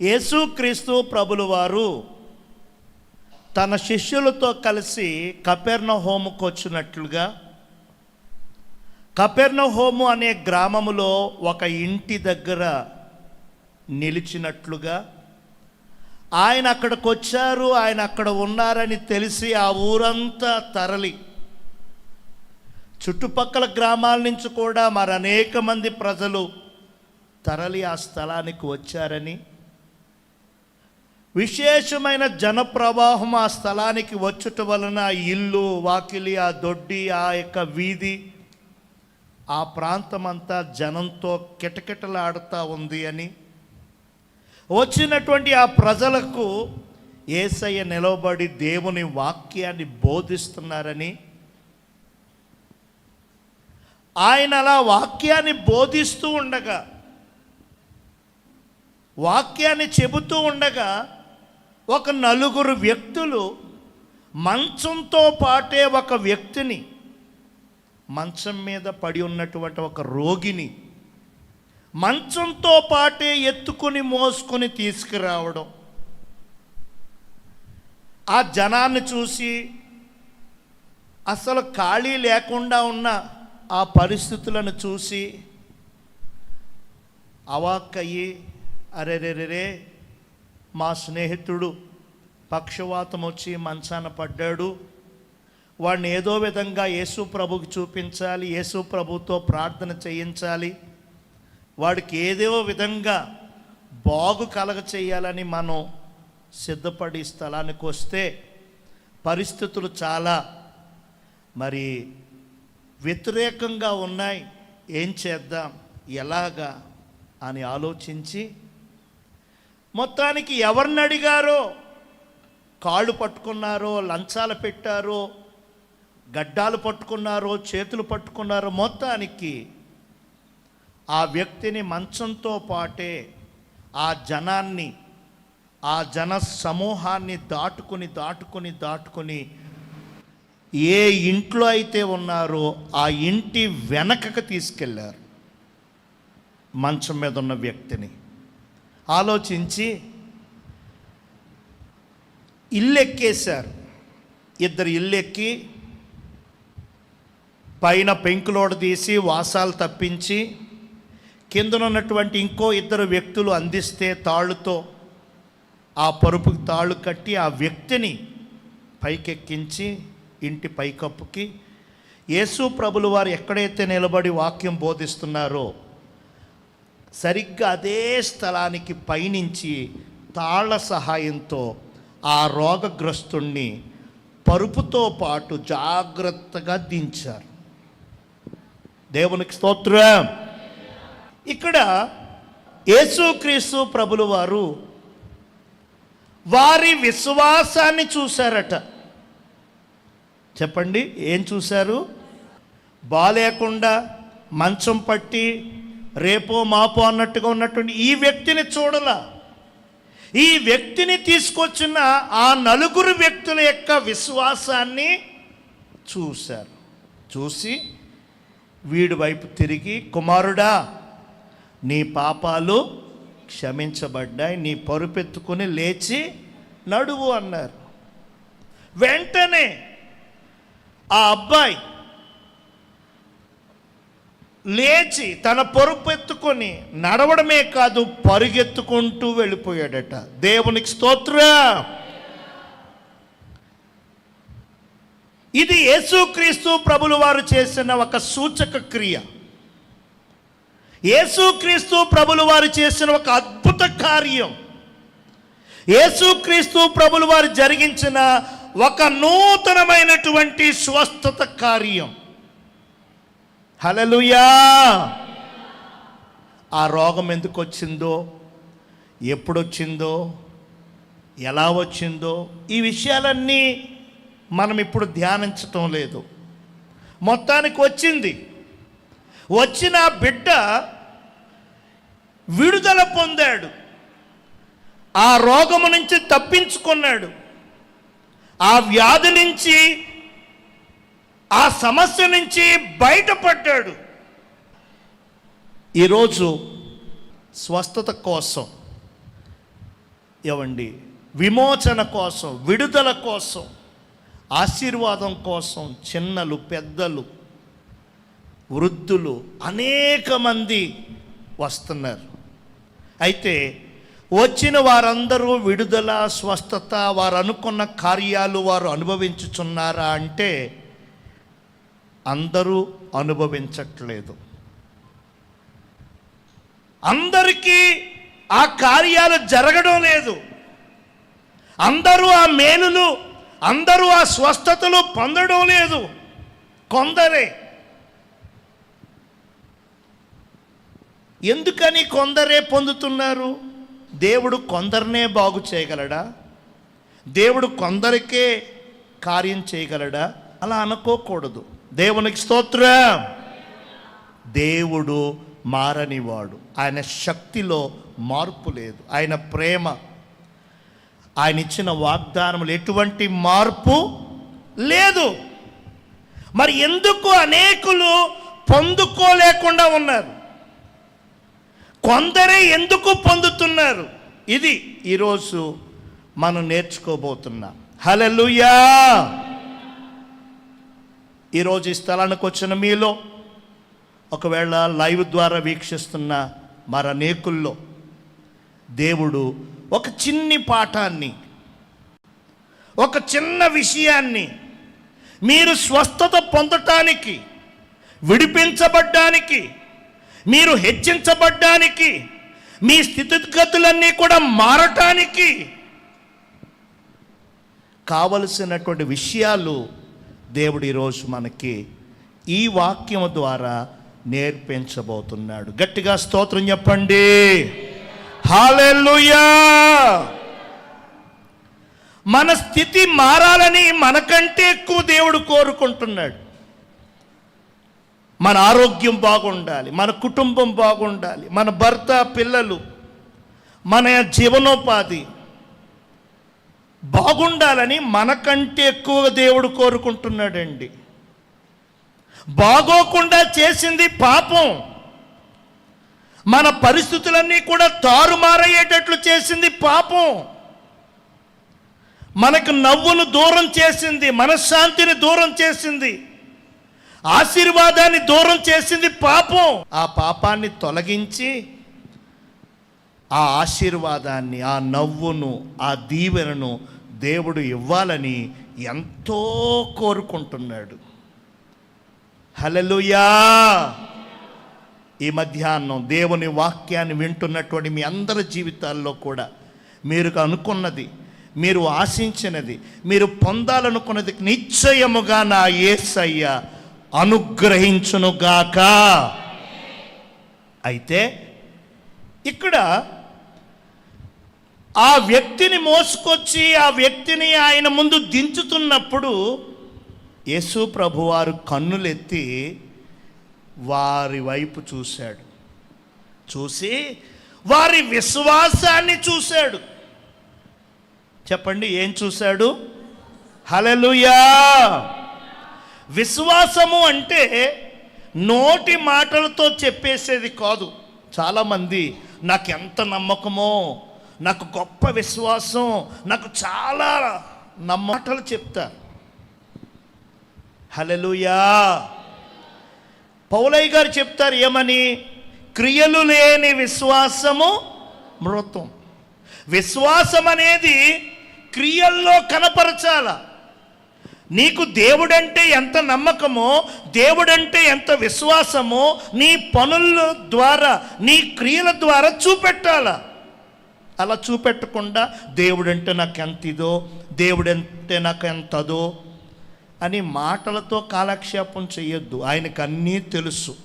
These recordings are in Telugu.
యేసుక్రీస్తు ప్రభులు వారు తన శిష్యులతో కలిసి కపెర్నహూముకు వచ్చినట్లుగా, కపెర్నహూము అనే గ్రామములో ఒక ఇంటి దగ్గర నిలిచినట్లుగా, ఆయన అక్కడికి వచ్చారు, ఆయన అక్కడ ఉన్నారని తెలిసి ఆ ఊరంతా తరలి, చుట్టుపక్కల గ్రామాల నుంచి కూడా మరి అనేక మంది ప్రజలు తరలి ఆ స్థలానికి వచ్చారని, విశేషమైన జనప్రవాహం ఆ స్థలానికి వచ్చుట వలన ఇల్లు వాకిలి, ఆ దొడ్డి, ఆ యొక్క వీధి, ఆ ప్రాంతమంతా జనంతో కిటకిటలాడుతూ ఉంది అని, వచ్చినటువంటి ఆ ప్రజలకు యేసయ్య నిలబడి దేవుని వాక్యాన్ని బోధిస్తున్నారని, ఆయన అలా వాక్యాన్ని బోధిస్తూ ఉండగా, వాక్యాన్ని చెబుతూ ఉండగా ఒక నలుగురు వ్యక్తులు మంచంతో పాటే ఒక వ్యక్తిని, మంచం మీద పడి ఉన్నటువంటి ఒక రోగిని మంచంతో పాటే ఎత్తుకొని మోసుకొని తీసుకురావడం, ఆ జనాన్ని చూసి అసలు ఖాళీ లేకుండా ఉన్న ఆ పరిస్థితులను చూసి అవాక్కయ్యి, అరెరెరే మా స్నేహితుడు పక్షవాతం వచ్చి మంచాన పడ్డాడు, వాడిని ఏదో విధంగా యేసు ప్రభుకి చూపించాలి, యేసు ప్రభుతో ప్రార్థన చేయించాలి, వాడికి ఏదో విధంగా బాగు కలగ చేయాలని మనం సిద్ధపడి స్థలానికి వస్తే పరిస్థితులు చాలా మరి వ్యతిరేకంగా ఉన్నాయి, ఏం చేద్దాం ఎలాగా అని ఆలోచించి మొత్తానికి ఎవరిని అడిగారో, కాళ్ళు పట్టుకున్నారో, లంచాలు పెట్టారో, గడ్డాలు పట్టుకున్నారో, చేతులు పట్టుకున్నారో, మొత్తానికి ఆ వ్యక్తిని మంచంతో పాటే ఆ జనాన్ని, ఆ జన సమూహాన్ని దాటుకుని ఏ ఇంట్లో అయితే ఉన్నారో ఆ ఇంటి వెనకకు తీసుకెళ్ళారు. మంచం మీద ఉన్న వ్యక్తిని ఆలోచించి ఇల్లు ఎక్కేశారు. ఇద్దరు ఇల్లు ఎక్కి పైన పెంకులోడ తీసి వాసాలు తప్పించి, కిందనున్నటువంటి ఇంకో ఇద్దరు వ్యక్తులు అందిస్తే తాళ్ళుతో ఆ పరుపుకి తాళ్ళు కట్టి ఆ వ్యక్తిని పైకెక్కించి ఇంటి పైకప్పుకి యేసు ప్రభులు వారు ఎక్కడైతే నిలబడి వాక్యం బోధిస్తున్నారో సరిగ్గా అదే స్థలానికి పైనుంచి తాళ్ళ సహాయంతో ఆ రోగగ్రస్తుణ్ణి పరుపుతో పాటు జాగ్రత్తగా దించారు. దేవునికి స్తోత్రం. ఇక్కడ యేసుక్రీస్తు ప్రభులు వారు వారి విశ్వాసాన్ని చూశారట. చెప్పండి, ఏం చూశారు? బాలేకుండా మంచం పట్టి రేపో మాపో అన్నట్టుగా ఉన్నటువంటి ఈ వ్యక్తిని చూడలా, ఈ వ్యక్తిని తీసుకొచ్చిన ఆ నలుగురు వ్యక్తుల యొక్క విశ్వాసాన్ని చూశారు. చూసి వీడి వైపు తిరిగి, కుమారుడా నీ పాపాలు క్షమించబడ్డాయి, నీ పరుపెత్తుకుని లేచి నడువు అన్నారు. వెంటనే ఆ అబ్బాయి లేచి తన పరుపెత్తుకొని నడవడమే కాదు, పరుగెత్తుకుంటూ వెళ్ళిపోయాడట. దేవునికి స్తోత్రం. ఇది యేసుక్రీస్తు ప్రభులు వారు చేసిన ఒక సూచక క్రియ. యేసుక్రీస్తు ప్రభులు వారు చేసిన ఒక అద్భుత కార్యం, యేసుక్రీస్తు ప్రభులు వారు జరిగించిన ఒక నూతనమైనటువంటి స్వస్థత కార్యం. హల్లెలూయా. ఆ రోగం ఎందుకు వచ్చిందో, ఎప్పుడొచ్చిందో, ఎలా వచ్చిందో ఈ విషయాలన్నీ మనం ఇప్పుడు ధ్యానించటం లేదు. మొత్తానికి వచ్చింది. వచ్చిన బిడ్డ విడుదల పొందాడు, ఆ రోగము నుంచి తప్పించుకున్నాడు, ఆ వ్యాధి నుంచి, ఆ సమస్య నుంచి బయటపడ్డాడు. ఈరోజు స్వస్థత కోసం ఏవండి, విమోచన కోసం, విడుదల కోసం, ఆశీర్వాదం కోసం చిన్నలు, పెద్దలు, వృద్ధులు అనేక మంది వస్తున్నారు. అయితే వచ్చిన వారందరూ విడుదల, స్వస్థత, వారు అనుకున్న కార్యాలు వారు అనుభవించుచున్నారా అంటే అందరూ అనుభవించట్లేదు. అందరికీ ఆ కార్యాలు జరగడం లేదు. అందరూ ఆ మేలులు, అందరూ ఆ స్వస్థతలు పొందడం లేదు. కొందరే. ఎందుకని కొందరే పొందుతున్నారు? దేవుడు కొందరినే బాగు చేయగలడా? దేవుడు కొందరికే కార్యం చేయగలడా? అలా అనుకోకూడదు. దేవునికి స్తోత్రం. దేవుడు మారనివాడు. ఆయన శక్తిలో మార్పు లేదు. ఆయన ప్రేమ, ఆయన ఇచ్చిన వాగ్దానములు ఎటువంటి మార్పు లేదు. మరి ఎందుకు అనేకులు పొందుకోలేకుండా ఉన్నారు? కొందరే ఎందుకు పొందుతున్నారు? ఇది ఈరోజు మనం నేర్చుకోబోతున్నాం. హల్లెలూయా. ఈరోజు ఈ స్థలానికి వచ్చిన మీలో, ఒకవేళ లైవ్ ద్వారా వీక్షిస్తున్న మరనేకుల్లో దేవుడు ఒక చిన్ని పాఠాన్ని, ఒక చిన్న విషయాన్ని మీరు స్వస్థత పొందటానికి, విడిపించబడ్డానికి, మీరు హెచ్చించబడ్డానికి, మీ స్థితిగతులన్నీ కూడా మారటానికి కావలసినటువంటి విషయాలు దేవుడు ఈరోజు మనకి ఈ వాక్యం ద్వారా నేర్పించబోతున్నాడు. గట్టిగా స్తోత్రం చెప్పండి. హల్లెలూయా. మన స్థితి మారాలని మనకంటే ఎక్కువ దేవుడు కోరుకుంటున్నాడు. మన ఆరోగ్యం బాగుండాలి, మన కుటుంబం బాగుండాలి, మన భర్త, పిల్లలు, మన జీవనోపాధి బాగుండాలని మనకంటే ఎక్కువ దేవుడు కోరుకుంటున్నాడండి. బాగోకుండా చేసింది పాపం. మన పరిస్థితులన్నీ కూడా తారుమారయ్యేటట్లు చేసింది పాపం. మనకు నవ్వును దూరం చేసింది, మనశ్శాంతిని దూరం చేసింది, ఆశీర్వాదాన్ని దూరం చేసింది పాపం. ఆ పాపాన్ని తొలగించి ఆ ఆశీర్వాదాన్ని, ఆ నవ్వును, ఆ దీవెనను దేవుడు ఇవ్వాలని ఎంతో కోరుకుంటున్నాడు. హల్లెలూయా. ఈ మధ్యాహ్నం దేవుని వాక్యాన్ని వింటున్నటువంటి మీ అందరి జీవితాల్లో కూడా మీరు అనుకున్నది, మీరు ఆశించినది, మీరు పొందాలనుకున్నది నిశ్చయముగా నా యేసయ్య అనుగ్రహించునుగాక. అయితే ఇక్కడ ఆ వ్యక్తిని మోసుకొచ్చి ఆ వ్యక్తిని ఆయన ముందు దించుతున్నప్పుడు యేసు ప్రభువారు కన్నులెత్తి వారి వైపు చూశాడు. చూసి వారి విశ్వాసాన్ని చూశాడు. చెప్పండి, ఏం చూశాడు? హల్లెలూయా. విశ్వాసము అంటే నోటి మాటలతో చెప్పేసేది కాదు. చాలామంది నాకు ఎంత నమ్మకమో, నాకు గొప్ప విశ్వాసం, నాకు చాలా మాటలు చెప్తారు. హల్లెలూయా. పౌలయ్య గారు చెప్తారు ఏమని? క్రియలు లేని విశ్వాసము మృతం. విశ్వాసం అనేది క్రియల్లో కనపరచాల. నీకు దేవుడంటే ఎంత నమ్మకమో, దేవుడంటే ఎంత విశ్వాసమో నీ పనుల ద్వారా, నీ క్రియల ద్వారా చూపెట్టాల. అలా చూపెట్టకుండా దేవుడంటే నాకు ఎంత ఇదో, దేవుడంటే నాకు ఎంతదో అని మాటలతో కాలక్షేపం చేయొద్దు. ఆయనకు అన్నీ తెలుసు,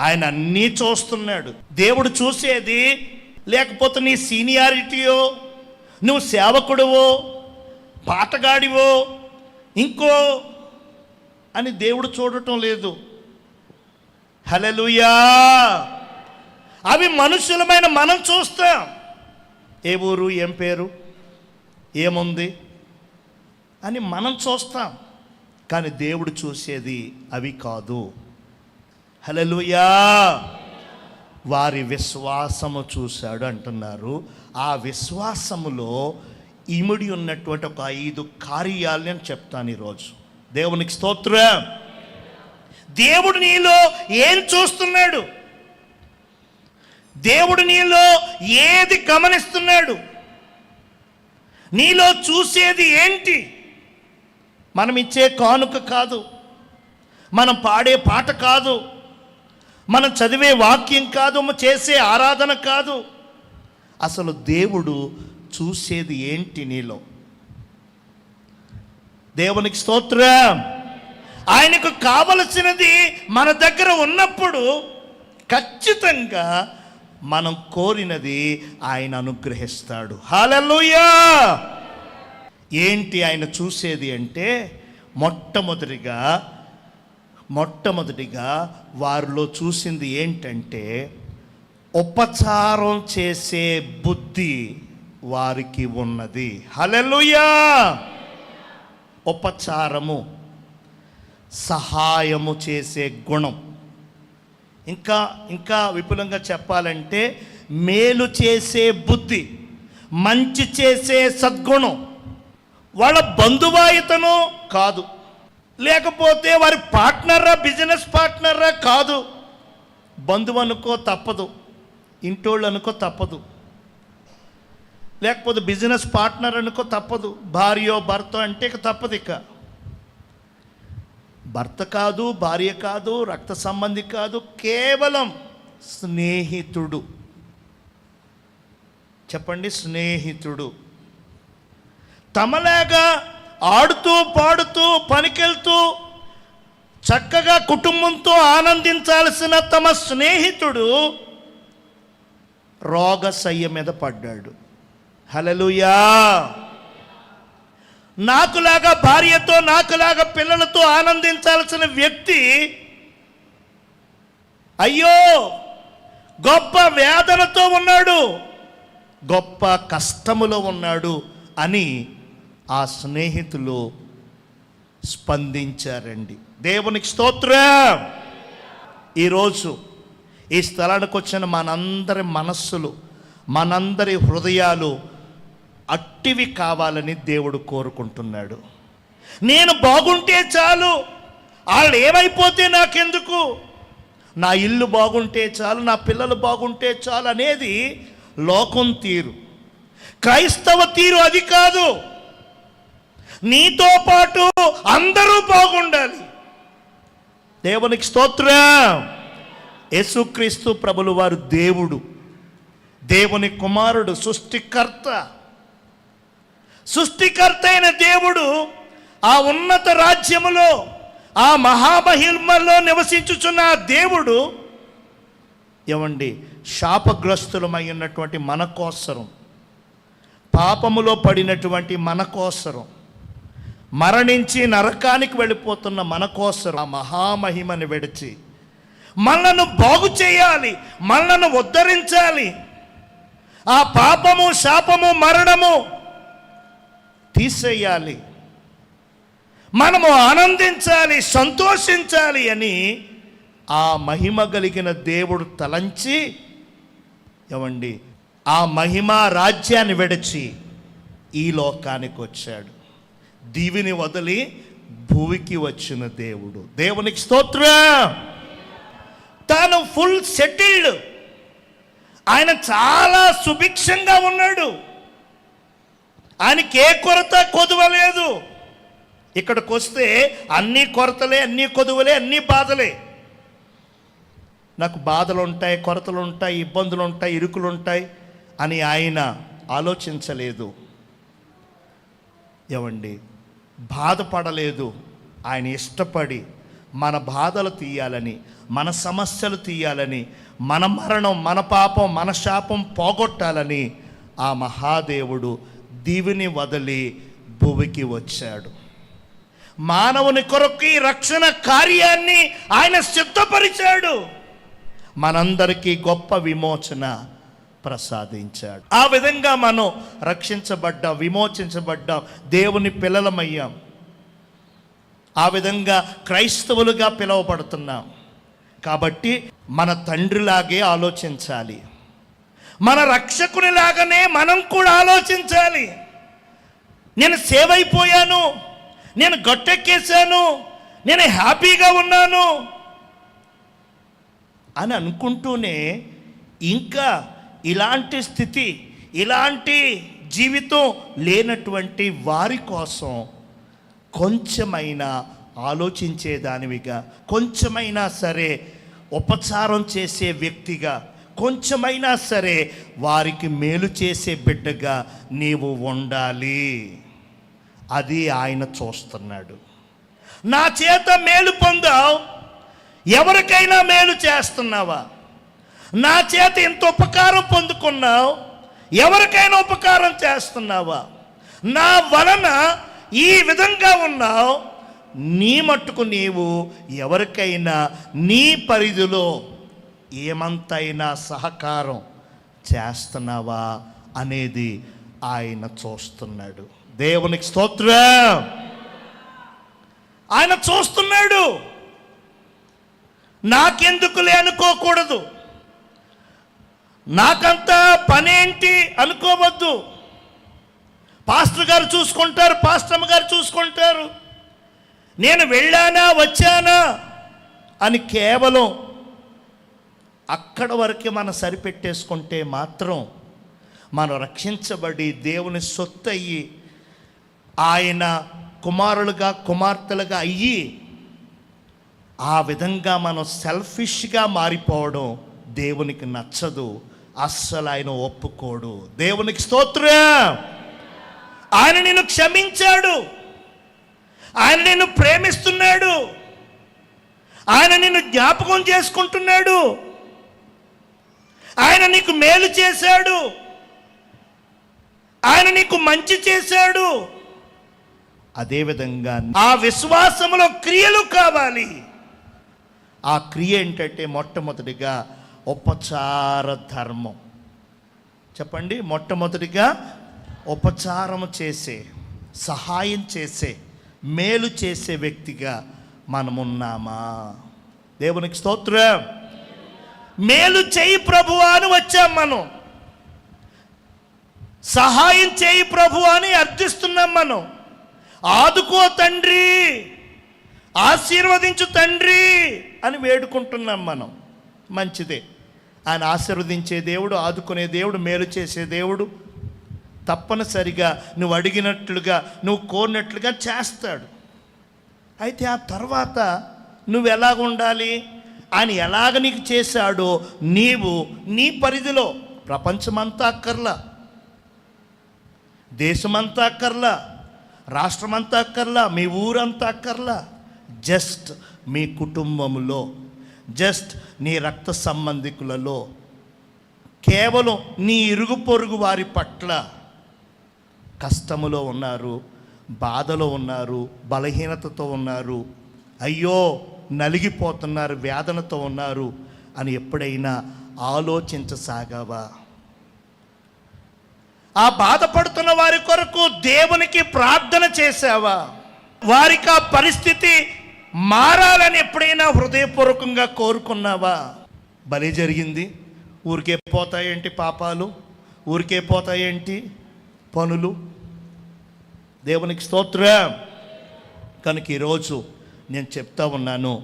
ఆయన అన్నీ చూస్తున్నాడు. దేవుడు చూసేది లేకపోతే నీ సీనియారిటీయో, నువ్వు సేవకుడివో, పాటగాడివో, ఇంకో అని దేవుడు చూడటం లేదు. హల్లెలూయా. అవి మనుషులమైన మనం చూస్తాం. ఏ ఊరు, ఏం పేరు, ఏముంది అని మనం చూస్తాం. కానీ దేవుడు చూసేది అవి కాదు. హల్లెలూయా. వారి విశ్వాసము చూశాడు అంటున్నారు. ఆ విశ్వాసములో ఇమిడి ఉన్నటువంటి ఒక 5 కార్యాలు నేను చెప్తాను ఈరోజు. దేవునికి స్తోత్రం. దేవుడు నీలో ఏం చూస్తున్నాడు? దేవుడు నీలో ఏది గమనిస్తున్నాడు? నీలో చూసేది ఏంటి? మనం ఇచ్చే కానుక కాదు, మనం పాడే పాట కాదు, మనం చదివే వాక్యం కాదు, చేసే ఆరాధన కాదు. అసలు దేవుడు చూసేది ఏంటి నీలో? దేవునికి స్తోత్రం. ఆయనకు కావలసినది మన దగ్గర ఉన్నప్పుడు ఖచ్చితంగా మనం కోరినది ఆయన అనుగ్రహిస్తాడు. హల్లెలూయా. ఏంటి ఆయన చూసేది అంటే, మొట్టమొదటిగా వారిలో చూసింది ఏంటంటే, ఉపచారం చేసే బుద్ధి వారికి ఉన్నది. హల్లెలూయా. ఉపచారము, సహాయము చేసే గుణం, ఇంకా విపులంగా చెప్పాలంటే మేలు చేసే బుద్ధి, మంచి చేసే సద్గుణం. వాళ్ళ బంధువాయితను కాదు, లేకపోతే వారి పార్ట్నర్రా, బిజినెస్ పార్ట్నర్రా కాదు. బంధువు అనుకో తప్పదు, ఇంటోళ్ళు అనుకో తప్పదు, లేకపోతే బిజినెస్ పార్ట్నర్ అనుకో తప్పదు, భార్యో భర్త అంటే ఇక తప్పదు. ఇక భర్త కాదు, భార్య కాదు, రక్త సంబంధి కాదు, కేవలం స్నేహితుడు. చెప్పండి, స్నేహితుడు. తమలాగా ఆడుతూ పాడుతూ పనికెళ్తూ చక్కగా కుటుంబంతో ఆనందించాల్సిన తమ స్నేహితుడు రోగశయ్య మీద పడ్డాడు. హల్లెలూయా. నాకులాగా భార్యతో, నాకులాగా పిల్లలతో ఆనందించాల్సిన వ్యక్తి అయ్యో గొప్ప వేదనతో ఉన్నాడు, గొప్ప కష్టములో ఉన్నాడు అని ఆ స్నేహితులు స్పందించారండి. దేవునికి స్తోత్రం. ఈరోజు ఈ స్థలానికి వచ్చిన మనందరి మనస్సులు, మనందరి హృదయాలు అట్టివి కావాలని దేవుడు కోరుకుంటున్నాడు. నేను బాగుంటే చాలు, వాళ్ళు ఏమైపోతే నాకెందుకు, నా ఇల్లు బాగుంటే చాలు, నా పిల్లలు బాగుంటే చాలు అనేది లోకం తీరు. క్రైస్తవ తీరు అది కాదు. నీతో పాటు అందరూ బాగుండాలి. దేవునికి స్తోత్రం. యేసుక్రీస్తు ప్రభులు వారు దేవుడు, దేవుని కుమారుడు, సృష్టికర్త అయిన దేవుడు ఆ ఉన్నత రాజ్యములో, ఆ మహామహిమలో నివసించుచున్న దేవుడు ఏమండి, శాపగ్రస్తులమై ఉన్నటువంటి మన కోసరం, పాపములో పడినటువంటి మన కోసరం, మరణించి నరకానికి వెళ్ళిపోతున్న మన కోసరం ఆ మహామహిమని విడిచి మనలను బాగు చేయాలి, మనలను ఉద్ధరించాలి, ఆ పాపము, శాపము, మరణము తీసేయాలి, మనము ఆనందించాలి, సంతోషించాలి అని ఆ మహిమ కలిగిన దేవుడు తలంచి ఏమండి ఆ మహిమ రాజ్యాన్ని విడిచి ఈ లోకానికి వచ్చాడు. దీవిని వదిలి భూమికి వచ్చిన దేవుడు. దేవునికి స్తోత్రం. తాను ఫుల్ సెటిల్డ్, ఆయన చాలా సుభిక్షంగా ఉన్నాడు, ఆయనకి ఏ కొరత కొదువలేదు. ఇక్కడికి వస్తే అన్నీ కొరతలే, అన్నీ కొదువలే, అన్నీ బాధలే. నాకు బాధలు ఉంటాయి, కొరతలు ఉంటాయి, ఇబ్బందులు ఉంటాయి, ఇరుకులు ఉంటాయి అని ఆయన ఆలోచించలేదు. ఏమండి, బాధపడలేదు. ఆయన ఇష్టపడి మన బాధలు తీయాలని, మన సమస్యలు తీయాలని, మన మరణం, మన పాపం, మన శాపం పోగొట్టాలని ఆ మహాదేవుడు దీవిని వదిలి భూమికి వచ్చాడు. మానవుని కొరకు రక్షణ కార్యాన్ని ఆయన సిద్ధపరిచాడు. మనందరికీ గొప్ప విమోచన ప్రసాదించాడు. ఆ విధంగా మనం రక్షించబడ్డాం, విమోచించబడ్డాం, దేవుని పిల్లలమయ్యాం. ఆ విధంగా క్రైస్తవులుగా పిలువబడుతున్నాం. కాబట్టి మన తండ్రిలాగే ఆలోచించాలి. మన రక్షకునిలాగానే మనం కూడా ఆలోచించాలి. నేను సేవ్ అయిపోయాను, నేను గట్టెక్కేశాను, నేను హ్యాపీగా ఉన్నాను అని అనుకుంటూనే ఇంకా ఇలాంటి స్థితి, ఇలాంటి జీవితం లేనటువంటి వారి కోసం కొంచెమైనా ఆలోచించేదానివిగా, కొంచెమైనా సరే ఉపచారం చేసే వ్యక్తిగా, కొంచెమైనా సరే వారికి మేలు చేసే బిడ్డగా నీవు ఉండాలి. అది ఆయన చూస్తున్నాడు. నా చేత మేలు పొందావు, ఎవరికైనా మేలు చేస్తున్నావా? నా చేత ఇంత ఉపకారం పొందుకున్నావు, ఎవరికైనా ఉపకారం చేస్తున్నావా? నా వలన ఈ విధంగా ఉన్నావు, నీ మట్టుకు నీవు ఎవరికైనా నీ పరిధిలో ఏమంతైనా సహకారం చేస్తున్నావా అనేది ఆయన చూస్తున్నాడు. దేవునికి స్తోత్రం. ఆయన చూస్తున్నాడు. నాకెందుకులే అనుకోకూడదు, నాకంతా పనేంటి అనుకోవద్దు. పాస్టర్ గారు చూసుకుంటారు, పాస్టమ్మ గారు చూసుకుంటారు, నేను వెళ్ళానా వచ్చానా అని కేవలం అక్కడ వరకే మనం సరిపెట్టేసుకుంటే మాత్రం మనం రక్షించబడి దేవుని సొత్తు అయ్యి ఆయన కుమారులుగా కుమార్తెలుగా అయ్యి ఆ విధంగా మనం సెల్ఫిష్గా మారిపోవడం దేవునికి నచ్చదు. అస్సలు ఆయన ఒప్పుకోడు. దేవునికి స్తోత్రం. ఆయన నిన్ను క్షమించాడు, ఆయన నిన్ను ప్రేమిస్తున్నాడు, ఆయన నిన్ను జ్ఞాపకం చేసుకుంటున్నాడు, ఆయన నీకు మేలు చేశాడు, ఆయన నీకు మంచి చేశాడు. అదేవిధంగా ఆ విశ్వాసములో క్రియలు కావాలి. ఆ క్రియ ఏంటంటే మొట్టమొదటిగా ఉపచార ధర్మం. చెప్పండి, మొట్టమొదటిగా ఉపచారం చేసే, సహాయం చేసే, మేలు చేసే వ్యక్తిగా మనమున్నామా? దేవునికి స్తోత్రం. మేలు చేయి ప్రభువా అని వచ్చాం మనం, సహాయం చేయి ప్రభువా అని అర్థిస్తున్నాం మనం. ఆదుకో తండ్రి, ఆశీర్వదించు తండ్రి అని వేడుకుంటున్నాం మనం. మంచిదే, ఆయన ఆశీర్వదించే దేవుడు, ఆదుకునే దేవుడు, మేలు చేసే దేవుడు. తప్పనిసరిగా నువ్వు అడిగినట్లుగా, నువ్వు కోరినట్లుగా చేస్తాడు. అయితే ఆ తర్వాత నువ్వు ఎలాగ ఉండాలి, ఆయన ఎలాగ నీకు చేశాడో నీవు నీ పరిధిలో, ప్రపంచమంతా అక్కర్లా, దేశమంతా అక్కర్లా, రాష్ట్రమంతా అక్కర్లా, మీ ఊరంతా అక్కర్లా, జస్ట్ మీ కుటుంబంలో, జస్ట్ నీ రక్త సంబంధికులలో, కేవలం నీ ఇరుగు పొరుగు వారి పట్ల కష్టములో ఉన్నారు, బాధలో ఉన్నారు, బలహీనతతో ఉన్నారు, అయ్యో నలిగిపోతున్నారు, వేదనతో ఉన్నారు అని ఎప్పుడైనా ఆలోచించసాగావా? ఆ బాధపడుతున్న వారి కొరకు దేవునికి ప్రార్థన చేశావా? వారికి ఆ పరిస్థితి మారాలని ఎప్పుడైనా హృదయపూర్వకంగా కోరుకున్నావా? బలి జరిగింది, ఊరికే పోతాయేంటి పాపాలు, ఊరికే పోతాయేంటి పనులు? దేవునికి స్తోత్రం. కనుక ఈరోజు నేను చెప్తా ఉన్నాను,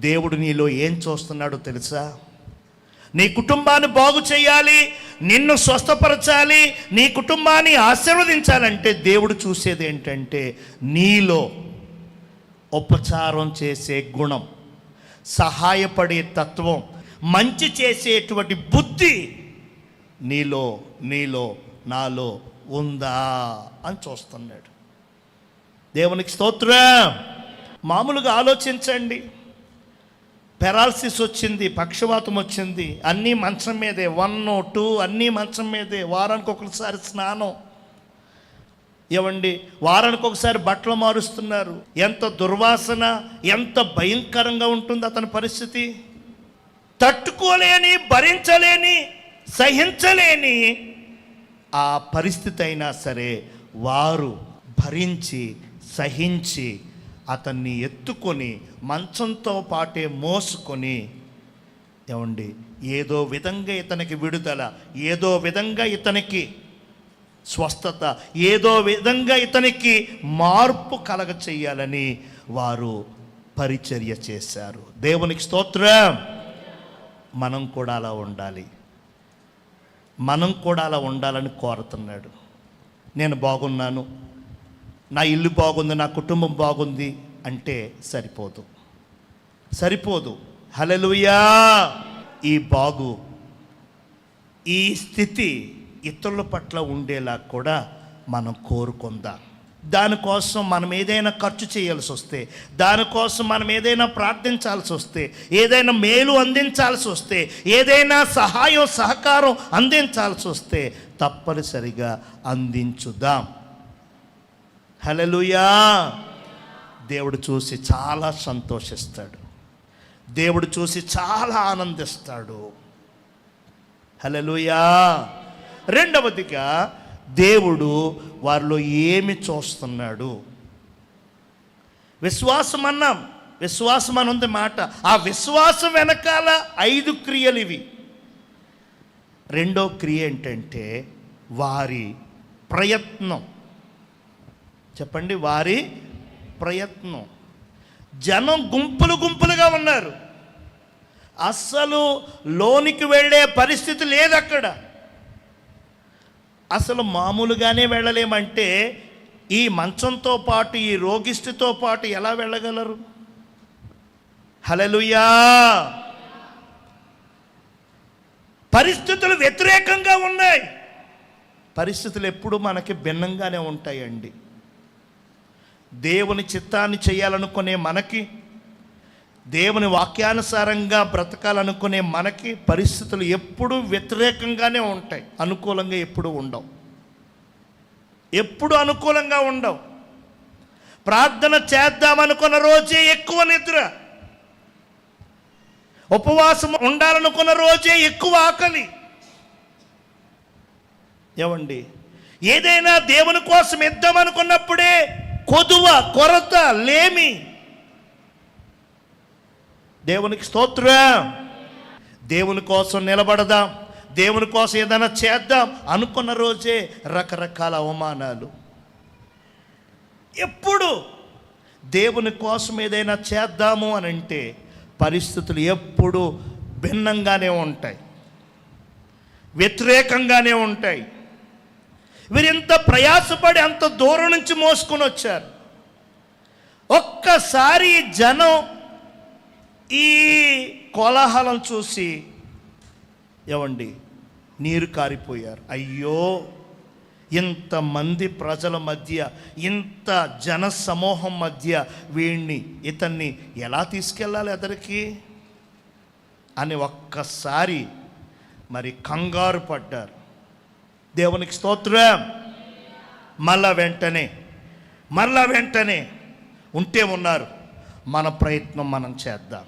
దేవుడు నీలో ఏం చూస్తున్నాడో తెలుసా? నీ కుటుంబాన్ని బాగు చేయాలి, నిన్ను స్వస్థపరచాలి, నీ కుటుంబాన్ని ఆశీర్వదించాలంటే దేవుడు చూసేది ఏంటంటే నీలో ఉపచారం చేసే గుణం, సహాయపడే తత్వం, మంచి చేసేటువంటి బుద్ధి నీలో నాలో ఉందా అని చూస్తున్నాడు. దేవునికి స్తోత్రం. మామూలుగా ఆలోచించండి, పెరాలసిస్ వచ్చింది, పక్షవాతం వచ్చింది, అన్నీ మంచం మీదే, 1, 2 అన్నీ మంచం మీదే, వారానికి ఒకసారి స్నానం, ఏమండి వారానికి ఒకసారి బట్టలు మారుస్తున్నారు. ఎంత దుర్వాసన, ఎంత భయంకరంగా ఉంటుంది అతని పరిస్థితి. తట్టుకోలేని, భరించలేని, సహించలేని ఆ పరిస్థితి అయినా సరే వారు భరించి సహించి అతన్ని ఎత్తుకొని మంచంతో పాటే మోసుకొని ఏమండి, ఏదో విధంగా ఇతనికి విడుదల, ఏదో విధంగా ఇతనికి స్వస్థత, ఏదో విధంగా ఇతనికి మార్పు కలగ చెయ్యాలని వారు పరిచర్య చేశారు. దేవునికి స్తోత్రం. మనం కూడా అలా ఉండాలి. మనం కూడా అలా ఉండాలని కోరుతున్నాడు. నేను బాగున్నాను, నా ఇల్లు బాగుంది, నా కుటుంబం బాగుంది అంటే సరిపోదు. హల్లెలూయా. ఈ స్థితి ఇతరుల పట్ల ఉండేలా కూడా మనం కోరుకుందాం. దానికోసం మనం ఏదైనా ఖర్చు చేయాల్సి వస్తే, దానికోసం మనం ఏదైనా ప్రార్థించాల్సి వస్తే, ఏదైనా మేలు అందించాల్సి వస్తే, ఏదైనా సహాయం సహకారం అందించాల్సి వస్తే తప్పనిసరిగా అందించుదాం. హల్లెలూయా. దేవుడు చూసి చాలా సంతోషిస్తాడు. దేవుడు చూసి చాలా ఆనందిస్తాడు. హల్లెలూయా. రెండవదిగా దేవుడు వారిలో ఏమి చూస్తున్నాడు? విశ్వాసం అన్నాం, విశ్వాసం అని ఉంది మాట. ఆ విశ్వాసం వెనకాల 5 క్రియలు ఇవి. రెండో క్రియ ఏంటంటే వారి ప్రయత్నం. చెప్పండి, వారి ప్రయత్నం. జనం గుంపులుగా ఉన్నారు. అస్సలు లోనికి వెళ్ళే పరిస్థితి లేదు అక్కడ. అసలు మామూలుగానే వెళ్ళలేమంటే ఈ మంచంతో పాటు, ఈ రోగిష్టితో పాటు ఎలా వెళ్ళగలరు? హల్లెలూయా. పరిస్థితులు వ్యతిరేకంగా ఉన్నాయి. పరిస్థితులు ఎప్పుడూ మనకి భిన్నంగానే ఉంటాయండి. దేవుని చిత్తాన్ని చేయాలనుకునే మనకి, దేవుని వాక్యానుసారంగా బ్రతకాలనుకునే మనకి పరిస్థితులు ఎప్పుడూ వ్యతిరేకంగానే ఉంటాయి. అనుకూలంగా ఎప్పుడూ ఉండవు. ప్రార్థన చేద్దామనుకున్న రోజే ఎక్కువ నిద్ర, ఉపవాసం ఉండాలనుకున్న రోజే ఎక్కువ ఆకలి. ఏమండి, ఏదైనా దేవుని కోసం ఇద్దామనుకున్నప్పుడే కొదువ, కొరత, లేమి. దేవునికి స్తోత్రం. దేవుని కోసం నిలబడదాం, దేవుని కోసం ఏదైనా చేద్దాం అనుకున్న రోజే రకరకాల అవమానాలు. ఎప్పుడు దేవుని కోసం ఏదైనా చేద్దాము అని అంటే పరిస్థితులు ఎప్పుడు భిన్నంగానే ఉంటాయి, వ్యతిరేకంగానే ఉంటాయి. వీరింత ప్రయాసపడి అంత దూరం నుంచి మోసుకొని వచ్చారు. ఒక్కసారి జనం ఈ కోలాహలం చూసి ఏమండి నీరు కారిపోయారు. అయ్యో, ఇంతమంది ప్రజల మధ్య, ఇంత జన సమూహం మధ్య ఇతన్ని ఎలా తీసుకెళ్ళాలి ఎదరికి అని ఒక్కసారి మరి కంగారు పడ్డారు. దేవునికి స్తోత్రం. మళ్ళా వెంటనే ఉంటే ఉన్నారు, మన ప్రయత్నం మనం చేద్దాం.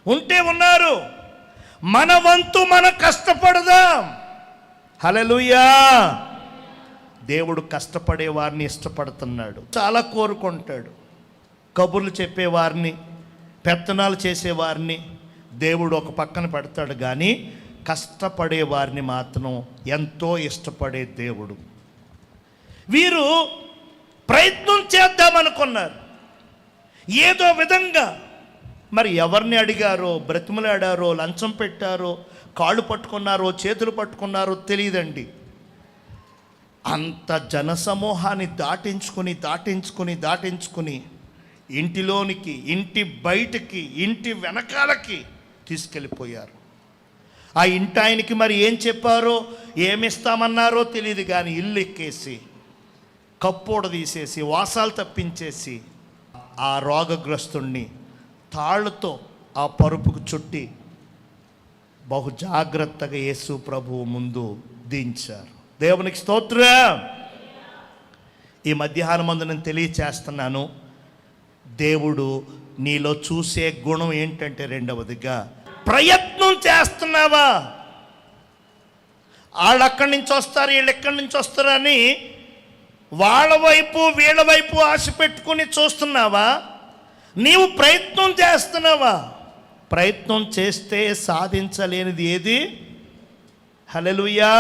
ఉంటే ఉన్నారు, మన వంతు మనం కష్టపడదాం. హల్లెలూయా. దేవుడు కష్టపడే వారిని ఇష్టపడుతున్నాడు, చాలా కోరుకుంటాడు. కబుర్లు చెప్పేవారిని, పెత్తనాలు చేసేవారిని దేవుడు ఒక పక్కన పెడతాడు, కానీ కష్టపడే వారిని మాత్రం ఎంతో ఇష్టపడే దేవుడు. వీరు ప్రయత్నం చేద్దామనుకున్నారు ఏదో విధంగా. మరి ఎవరిని అడిగారో, బ్రతిమలాడారో, లంచం పెట్టారో, కాళ్ళు పట్టుకున్నారో, చేతులు పట్టుకున్నారో తెలియదండి. అంత జనసమూహాన్ని దాటించుకుని ఇంటిలోనికి, ఇంటి బయటికి, ఇంటి వెనకాలకి తీసుకెళ్ళిపోయారు. ఆ ఇంటి ఆయనకి మరి ఏం చెప్పారో, ఏమిస్తామన్నారో తెలియదు, కానీ ఇల్లు ఎక్కేసి, కప్పోడ తీసేసి, వాసాలు తప్పించేసి ఆ రోగగ్రస్తుణ్ణి తాళ్ళతో ఆ పరుపుకు చుట్టి బహు జాగ్రత్తగా యేసు ప్రభువు ముందు దించారు. దేవునికి స్తోత్రం. ఈ మధ్యాహ్నం ముందు నేను తెలియచేస్తున్నాను, దేవుడు నీలో చూసే గుణం ఏంటంటే, రెండవదిగా ప్రయత్నం చేస్తున్నావా? వాళ్ళు అక్కడి నుంచి వస్తారు, వీళ్ళు ఎక్కడి నుంచి వస్తారని వాళ్ళ వైపు వీళ్ళ వైపు ఆశ పెట్టుకుని చూస్తున్నావా? నీవు ప్రయత్నం చేస్తున్నావా? ప్రయత్నం చేస్తే సాధించలేనిది ఏది? హల్లెలూయా.